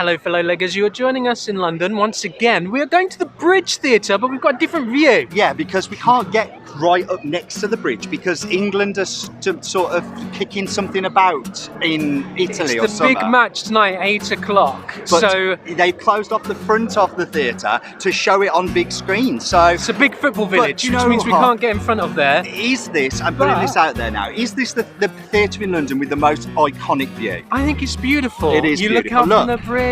Hello, fellow leggers. You are joining us in London once again. We are going to the Bridge Theatre, but we've got a different view. Yeah, because we can't get right up next to the bridge because England are sort of kicking something about in Italy or It's the big match tonight, 8 o'clock. But so they've closed off the front of the theatre to show it on big screen. So it's a big football village, you which know means we can't get in front of there. Is this, I'm putting this out there now, is this the theatre in London with the most iconic view? I think it's beautiful. It is You beautiful. look out Look, from the bridge.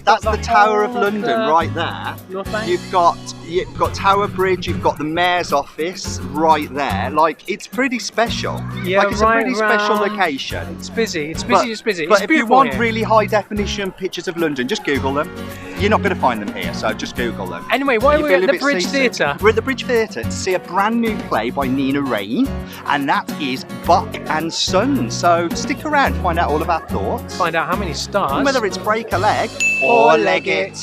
That's the Tower of London right there. North Bank. You've got Tower Bridge, you've got the Mayor's office right there. Like, it's pretty special. Yeah, like, it's a pretty special location. It's busy. It's busy. It's busy. But It's if you beautiful want here. really high definition pictures of London, just Google them. You're not going to find them here, so just Google them. Anyway, why are You we feel at a the bit Bridge seasick. Theatre? We're at the Bridge Theatre to see a brand new play by Raine, and that is Bach Sons. So stick around, find out all of our thoughts. Find out how many stars. And whether it's break a leg or leg it.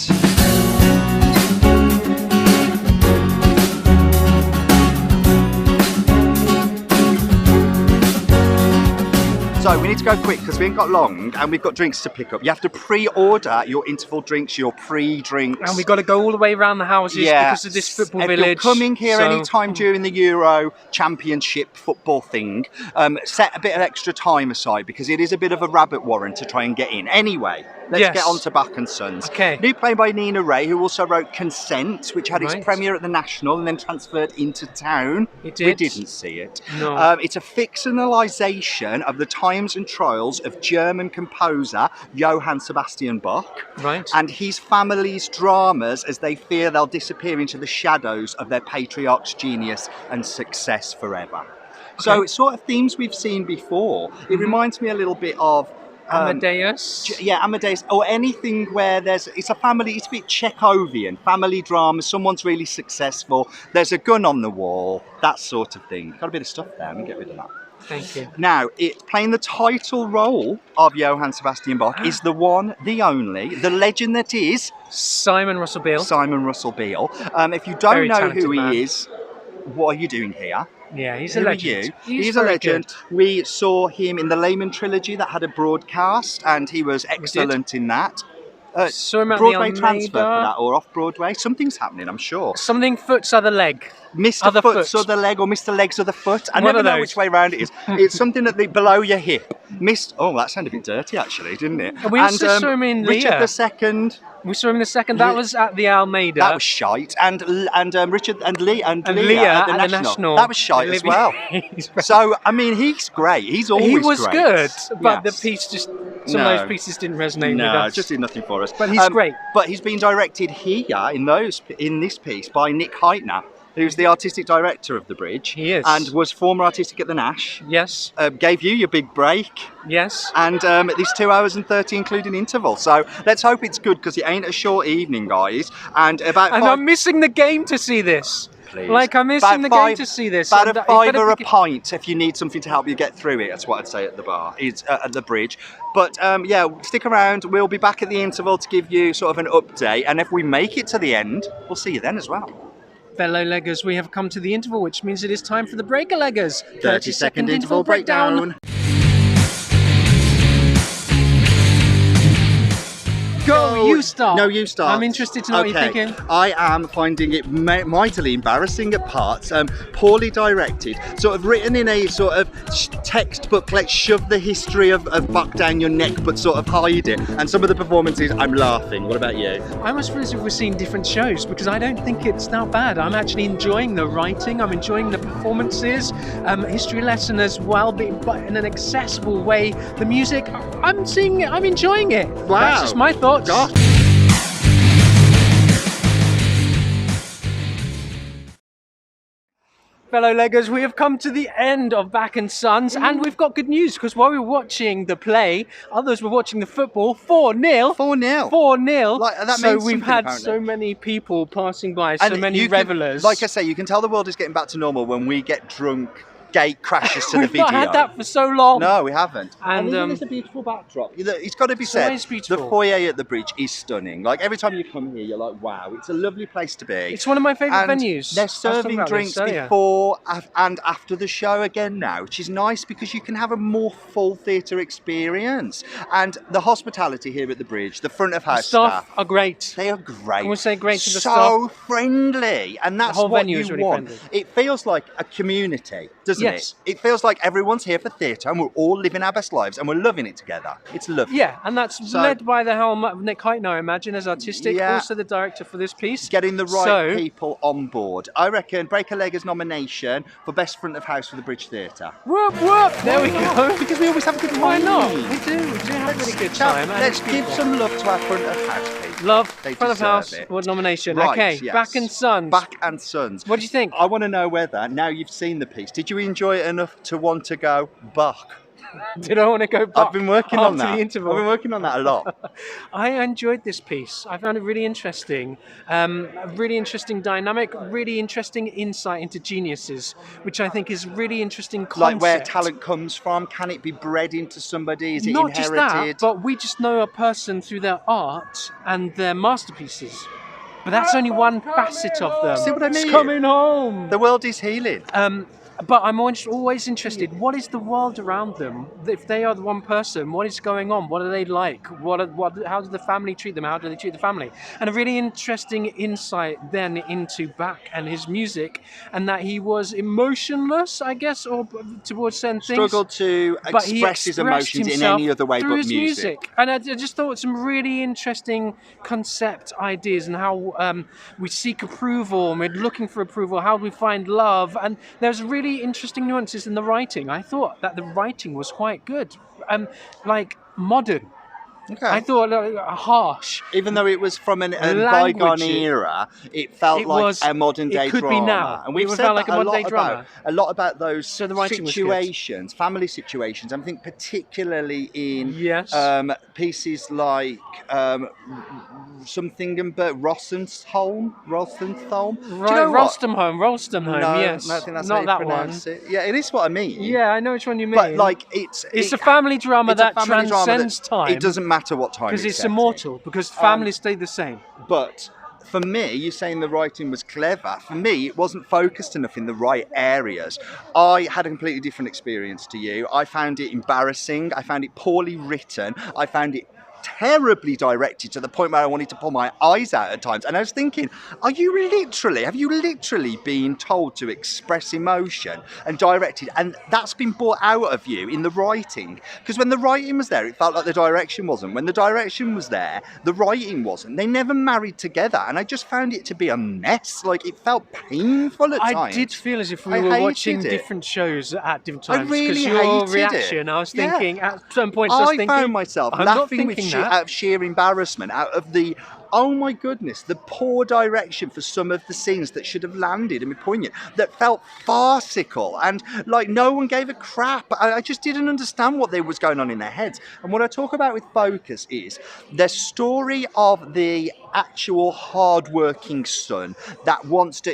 So we need to go quick because we ain't got long and we've got drinks to pick up. You have to pre-order your interval drinks, your pre-drinks. And we've got to go all the way around the houses because of this football village. If you're coming here any time during the Euro Championship football thing, set a bit of extra time aside because it is a bit of a rabbit warren to try and get in. Anyway, let's get on to Bach Sons. Okay. New play by Raine, who also wrote Consent, which had its premiere at the National and then transferred into town. It did. We didn't see it. No. It's a fictionalisation of the times and trials of German composer Johann Sebastian Bach and his family's dramas as they fear they'll disappear into the shadows of their patriarch's genius and success forever. So it's sort of themes we've seen before. It reminds me a little bit of Amadeus? Yeah, Amadeus, or anything where it's a family, it's a bit Chekhovian, family drama, someone's really successful, there's a gun on the wall, that sort of thing. Got a bit of stuff there, I'm going to get rid of that. Thank you. Now, it's playing the title role of Johann Sebastian Bach is the one, the only, the legend that is Simon Russell Beale. Simon Russell Beale. If you don't know who he is, what are you doing here? Yeah, he's a legend. He's a legend. Good. We saw him in the Lehman trilogy that had a broadcast, and he was excellent in that. Saw him at Broadway the transfer for that, or off Broadway. Something's happening, I'm sure. Something foot's other leg. Mr. Foot's other leg, or Mr. Leg's other foot. I never know which way round it is. It's something at the below your hip. Oh, that sounded a bit dirty, actually, didn't it? We also saw him in Richard Lear. II. We saw him in the second. That was at the Almeida. That was shite. And Richard and Lear at the National. That was shite as well. So I mean, he's great. He's always great. He was good, but the piece just some of those pieces didn't resonate with us. No, it just did nothing for us. But he's great. But he's been directed here in this piece by Nick Hytner, who's the artistic director of the Bridge. He is. And was former artistic at the Nash. Yes. Gave you your big break. Yes. And this 2 hours and 30 including interval. So let's hope it's good because it ain't a short evening, guys. And I'm missing the game to see this. Please. Like, I'm missing the game to see this. About a £5 a pint if you need something to help you get through it. That's what I'd say at the bar. It's at the Bridge. But yeah, stick around. We'll be back at the interval to give you sort of an update. And if we make it to the end, we'll see you then as well. Fellow leggers, we have come to the interval, which means it is time for the breaker leggers. 30-second interval breakdown. Go, you start. No, you start. I'm interested to know what you're thinking. I am finding it mightily embarrassing at parts, poorly directed, sort of written in a sort of textbook, let's shove the history of Bach down your neck but sort of hide it. And some of the performances, I'm laughing. What about you? I must feel as if we're seeing different shows because I don't think it's that bad. I'm actually enjoying the writing, I'm enjoying the performances, history lesson as well, but in an accessible way. The music, I'm seeing it, I'm enjoying it. Wow. That's just my thoughts. Gosh. Fellow leggers, we have come to the end of Bach Sons, and we've got good news because while we were watching the play, others were watching the football. 4-0. 4-0. 4-0. Like, that so means we've had apparently. so many people passing by, so and many revelers. Like I say, you can tell the world is getting back to normal when we get drunk gate crashes to the video. We've not had that for so long. No, we haven't. And it's a beautiful backdrop. It's got to be said, beautiful. the foyer at the bridge is stunning. Like every time you come here, you're like, wow, it's a lovely place to be. It's one of my favourite venues. They're serving drinks before and after the show again now, which is nice because you can have a more full theatre experience. And the hospitality here at the bridge, the front of house staff are great. They are great. Can we say great to the staff? So friendly, and that's what you really want. Friendly. It feels like a community, doesn't it? It feels like everyone's here for theatre and we're all living our best lives and we're loving it together. It's lovely. Yeah, and that's led by the helm of Nick Hytner, I imagine, as artistic, also the director for this piece. Getting the right people on board. I reckon Break a Leg as nomination for Best Front of House for the Bridge Theatre. Whoop, whoop! There we go. Because we always have a good time. Why not? We do have a really good time. Let's give some love to our Front of House people. Love, Front of House, what nomination? Right, okay, yes. Bach Sons. Bach Sons. What do you think? I want to know whether, now you've seen the piece, did you enjoy it enough to want to go Bach? Did I want to go Bach? I've been working on that. The interval? I've been working on that a lot. I enjoyed this piece. I found it really interesting. A really interesting dynamic, really interesting insight into geniuses, which I think is really interesting concept. Like where talent comes from. Can it be bred into somebody? Is it Not inherited? Just that, but we just know a person through their art and their masterpieces. But that's only one facet of them. See what I mean? It's coming home. The world is healing. But I'm always interested. What is the world around them? If they are the one person, what is going on? What are they like? How does the family treat them? How do they treat the family? And a really interesting insight then into Bach and his music, and that he was emotionless, I guess, or towards certain things. Struggled to express his emotions in any other way through but his music. And I just thought some really interesting concept ideas and how we seek approval and we're looking for approval. How do we find love? And there's really interesting nuances in the writing. I thought that the writing was quite good, like modern. Okay. I thought harsh. Even though it was from a bygone era, it felt like a modern day drama. It could be now. And we've felt like a modern day drama. A lot about those situations, family situations. I think particularly in pieces like something about Rosenholm. Right, Rostamholm, no, yes. I think that's not how that you pronounce one. it. Yeah, it is what I mean. Yeah, I know which one you mean. But like it's a family drama that transcends time. It doesn't matter what time because it's immortal, because families stay the same. But for me, you're saying the writing was clever. For me, it wasn't focused enough in the right areas. I had a completely different experience to you. I found it embarrassing. I found it poorly written. I found it terribly directed to the point where I wanted to pull my eyes out at times. And I was thinking, have you literally been told to express emotion and directed? And that's been brought out of you in the writing. Because when the writing was there, it felt like the direction wasn't. When the direction was there, the writing wasn't. They never married together. And I just found it to be a mess. Like, it felt painful at times. I did feel as if we were watching different shows at different times. I really hated your it. reaction, I was thinking, at some points I found myself laughing with out of sheer embarrassment, out of the, oh my goodness, the poor direction for some of the scenes that should have landed and been poignant, that felt farcical, and like no one gave a crap. I just didn't understand what was going on in their heads. And what I talk about with Focus is the story of the actual hard-working son that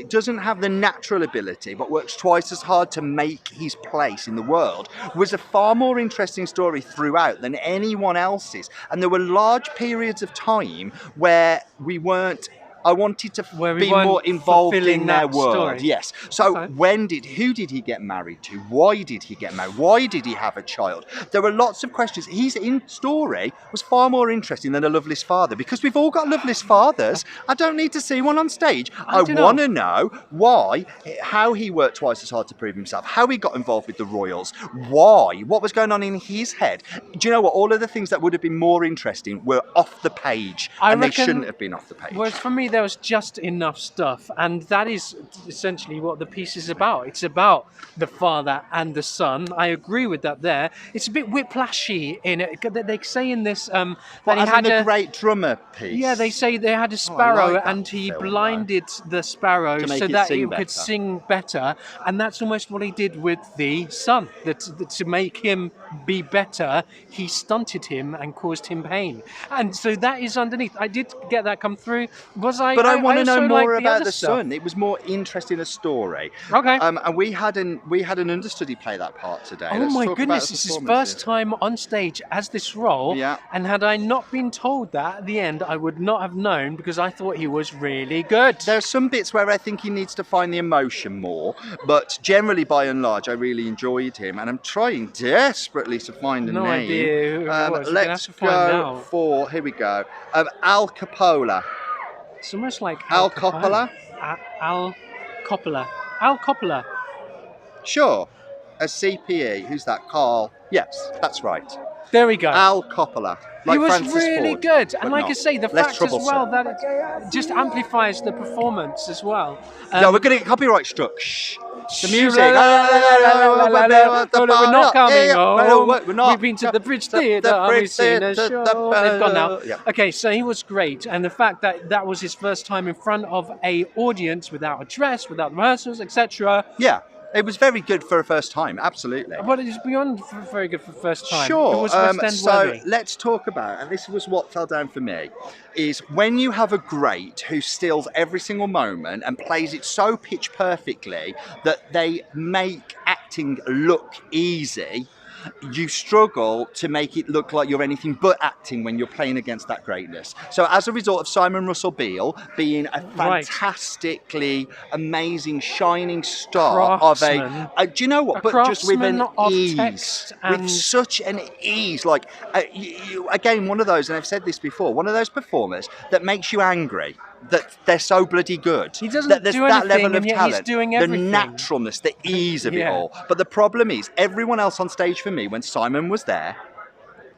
doesn't have the natural ability but works twice as hard to make his place in the world, was a far more interesting story throughout than anyone else's. And there were large periods of time where I wanted to be more involved in their world. Story. Yes. So who did he get married to? Why did he get married? Why did he have a child? There were lots of questions. His story was far more interesting than A Loveless Father, because we've all got loveless fathers. I don't need to see one on stage. I want to know how he worked twice as hard to prove himself, how he got involved with the royals, what was going on in his head. Do you know what? All of the things that would have been more interesting were off the page, and they shouldn't have been off the page. Whereas for me, there was just enough stuff, and that is essentially what the piece is about. It's about the father and the son. I agree with that there. It's a bit whiplashy in it. They say in this that he had a great drummer piece. Yeah, they say they had a sparrow and he blinded the sparrow so that it could sing better, and that's almost what he did with the son. That to make him be better, he stunted him and caused him pain. And so that is underneath. I did get that come through. Was But I want to know also more like about other the stuff. son. It was more interesting a story. Okay. And we had an understudy play that part today. Oh Let's my talk goodness, about the it's his performance first time on stage as this role. Yeah. And had I not been told that at the end, I would not have known because I thought he was really good. There are some bits where I think he needs to find the emotion more, but generally, by and large, I really enjoyed him, and I'm trying desperately to find a No name. idea who it was. We're gonna have Let's to find go out. for, here we go, Al Coppola. It's almost like Al Coppola? Al Coppola. Al Coppola. Sure. A CPE. Who's that? Carl. Yes, that's right. There we go. Al Coppola. Like he was Francis really Ford, good, but and like not. I say, the Less fact as troublesome. well that it just amplifies the performance as well. Yeah, we're going to get copyright struck. Shh. The music. We're not coming home. We're not. We've been to the Bridge Theatre and we've seen a show. They've gone now. Yeah. Okay, so he was great, and the fact that that was his first time in front of a audience without a dress, without rehearsals, etc. Yeah. It was very good for a first time, absolutely. But it's beyond very good for the first time. Sure. It was West End so worthy. let's talk about, and this was what fell down for me, is when you have a great who steals every single moment and plays it so pitch perfectly that they make acting look easy, you struggle to make it look like you're anything but acting when you're playing against that greatness. So as a result of Simon Russell Beale being a fantastically amazing shining star of a do you know what, but just with an ease, with such an ease, like again, one of those, and I've said this before, one of those performers that makes you angry that they're so bloody good. He doesn't that there's do that anything, level of and yet talent, he's doing the everything. naturalness, the ease of it all. But the problem is, everyone else on stage for me, when Simon was there,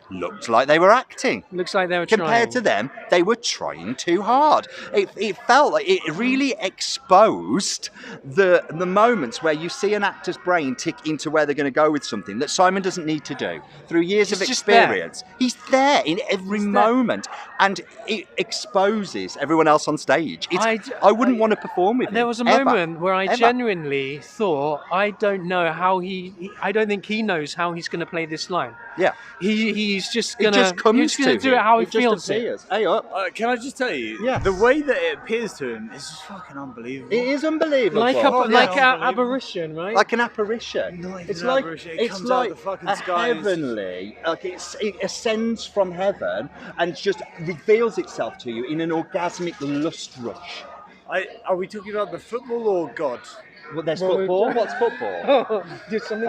looked like they were acting. Looks like they were Compared to them, they were trying too hard. It felt like it really exposed the moments where you see an actor's brain tick into where they're going to go with something that Simon doesn't need to do. Through years of experience, he's there in every moment, and it exposes everyone else on stage. I wouldn't want to perform with him. There was a moment where I genuinely thought, I don't think he knows how he's going to play this line. Yeah. He's just going to do it how he feels it. Hey up. Can I just tell you, yes, the way that it appears to him is just fucking unbelievable. It is unbelievable. Like an apparition, right? Like an apparition. It's like it's like a heavenly, like it ascends from heaven and just reveals itself to you in an orgasmic lust rush. Are we talking about the football or God? Well, there's football. What's football?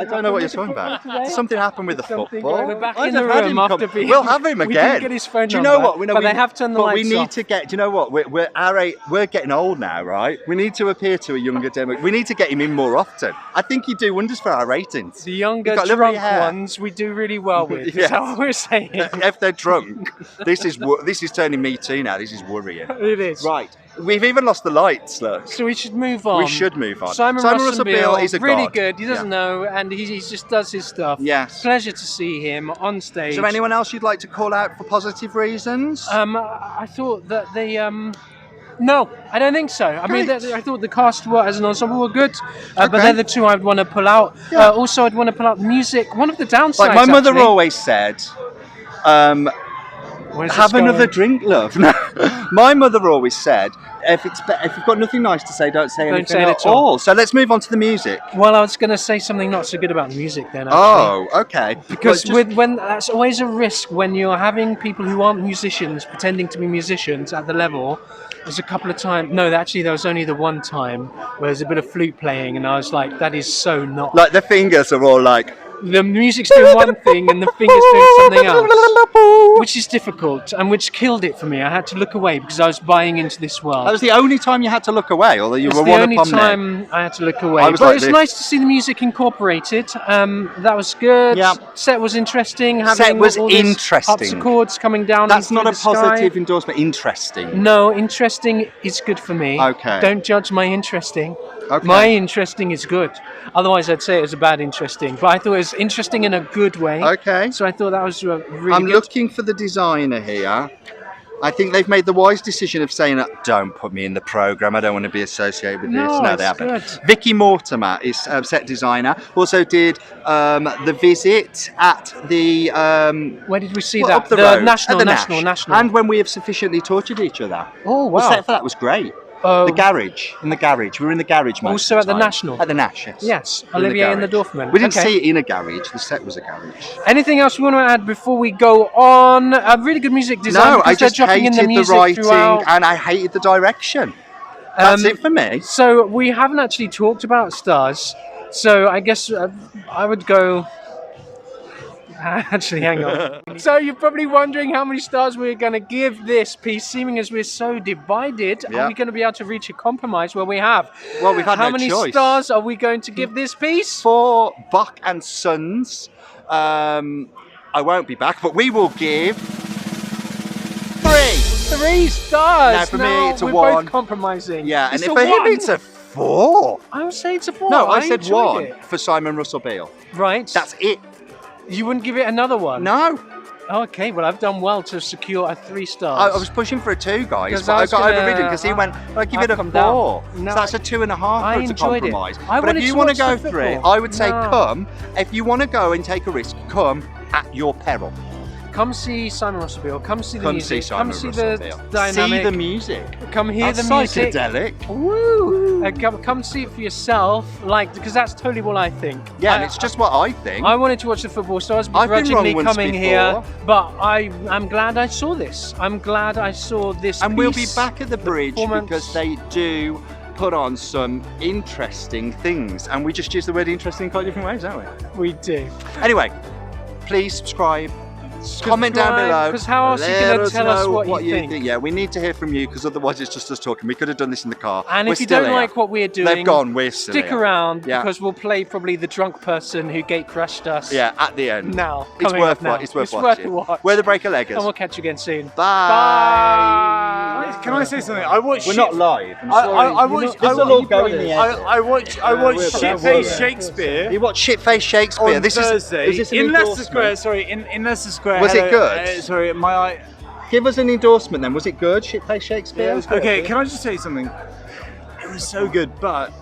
I don't know what you're talking about. Did something happened with the football? We're back in the room after being. We'll have him again. We didn't get his phone number. Do you know what? But they have turned the lights off. We need to get. Do you know what? We're getting old now, right? We need to appear to a younger demo. We need to get him in more often. I think he'd do wonders for our ratings. The younger drunk ones we do really well with. Is that what we're saying? If they're drunk, this is turning me too now. This is worrying. It is. Right. We've even lost the lights, look. So we should move on. We should move on. Simon Russell Beale is a really god. good. He doesn't know, and he just does his stuff. Yes. Pleasure to see him on stage. Is there anyone else you'd like to call out for positive reasons? I thought that no, I don't think so. I mean, I thought the cast as an ensemble were good, but they're the two I'd want to pull out. Yeah. Also, I'd want to pull out the music. One of the downsides, like my mother always said, have another drink, love. No. My mother always said, if you've got nothing nice to say, don't say anything at all. So let's move on to the music. Well, I was going to say something not so good about the music then. Actually. Oh, okay. Because when that's always a risk when you're having people who aren't musicians pretending to be musicians at the level. There's a couple of times. No, actually, there was only the one time where there's a bit of flute playing, and I was like, that is so not. Like the fingers are all like. The music's doing one thing and the finger's doing something else, which is difficult and which killed it for me. I had to look away because I was buying into this world. That was the only time you had to look away, or you were one upon me. It's the only time I had to look away. But it was nice to see the music incorporated. That was good. Yeah. Set was interesting. Set was interesting. Harpsichords coming down. That's not a positive endorsement. Interesting. No, interesting is good for me. Okay. Don't judge my interesting. Okay. My interesting is good. Otherwise, I'd say it was a bad interesting. But I thought it was interesting in a good way. Okay. So I thought that was really I'm good. looking for the designer here. I think they've made the wise decision of saying, don't put me in the programme, I don't want to be associated with this. No, they haven't. Good. Vicky Mortimer is set designer, also did The Visit at the... Where did we see well, that? up the The road, National, at the National, Nash. National. And When We Have Sufficiently Tortured Each Other. Oh, wow. The set for that was great. The garage, in the garage. We were in the garage most Also of at the time. National? At the Nash, yes. Yes, We were in Olivier and the garage. Dorfman. We didn't Okay. see it in a garage, the set was a garage. Anything else you want to add before we go on? Really good music design. No, I because they're just dropping in hated the music writing throughout. and I hated the direction. That's it for me. So we haven't actually talked about stars. So I guess I would go... Actually, hang on. So you're probably wondering how many stars we're going to give this piece, seeming as we're so divided. Yeah. Are we going to be able to reach a compromise? Well, we have. Well, we've had how no many choice. stars are we going to give this piece? For Bach and Sons, I won't be back, but we will give 3. 3 stars. Now, for me, it's a we're 1. both compromising. Yeah, and It's if a for him 1. it's a 4. I would say it's a 4. No, I said enjoyed 1 it. for Simon Russell Beale. Right. That's it. You wouldn't give it another one? No. Okay, well, I've done well to secure a 3 stars. I was pushing for a 2, guys, 'Cause but I was got gonna- overridden because he went, I'll give it a 4. come down. No, So that's a 2.5 I for it's a enjoyed it. compromise. I But wanted if you to want to watch go the 3, football. I would say No. come. If you want to go and take a risk, come at your peril. Come see Simon Russell Beale. Come see the Come music. see Simon come see Russell the Beale. dynamic. See the music. Come hear That's the music. psychedelic. Woo! Come see it for yourself, because that's totally what I think. Yeah, and it's just what I think. I wanted to watch the football, so I was I've been begrudgingly wrong once coming before. here. But I'm glad I saw this. I'm glad I saw this. And we'll be piece. back at the bridge performance. because they do put on some interesting things. And we just use the word interesting in quite different ways, don't we? We do. Anyway, please subscribe. Comment down below. Because how else are you Let going to us tell us know what you think? Yeah, we need to hear from you because otherwise it's just us talking. We could have done this in the car. And We're if you still don't here. like what we're doing, They've gone, we're still stick here. around Yeah. because we'll play probably the drunk person who gate crashed us. Yeah, at the end. Now, It's coming worth up now. It's worth It's worth watching. a watch. We're the Breaker Leggers. And we'll catch you again soon. Bye. Can I say something? I watched. We're not live. I'm I sorry. watched. This will all go in the edit. I watched we're Shit-Faced about Shakespeare You watch Shit-Faced Shakespeare. on This Thursday is this an in Leicester endorsement? Square. Sorry, in Leicester Square. Was it Hello, good? Sorry, my eye. Give us an endorsement then. Was it good? Shit-Faced Shakespeare? Okay, can I just say something? It was so good, but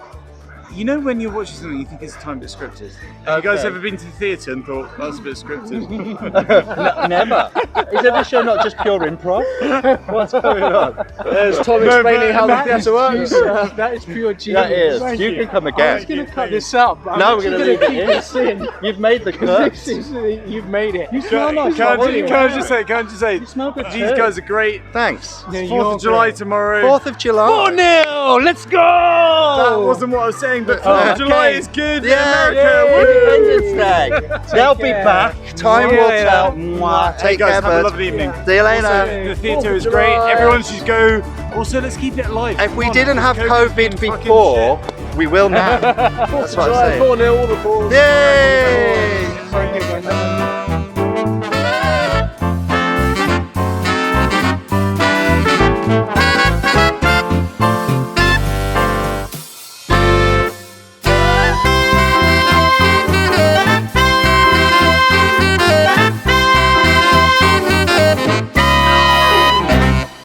you know when you're watching something, you think it's a tiny bit scripted. Have you guys Okay. ever been to the theatre and thought that's a bit scripted? Never. Is every show not just pure improv? What's going on? There's Tom No, explaining but- how the that theatre works. That is pure genius. That is. Thank You can come I'm again. just going to cut this up. I'm No, we're actually going to leave keep it this in. in. You've made the cuts. You've made it. You smell nice. Can I Brilliant. just say? You smell good These too. guys are great. Thanks. Yeah, 4th you're of July great. tomorrow. 4th of July. 4-0! Let's go! That wasn't what I was saying, but 4th of July is good in Yeah, America. Independence Day. They'll be care. back. Time See you will later. tell. Mwah. Hey Take guys, care, have a bud. lovely evening. See you later. Also, the theatre is 4th of great. July. Everyone should go. Also, let's keep it alive. If we Come on, didn't have COVID's been COVID fucking before, shit. we will now. That's what I'm saying. 4-0 all the balls. Yay! Sorry,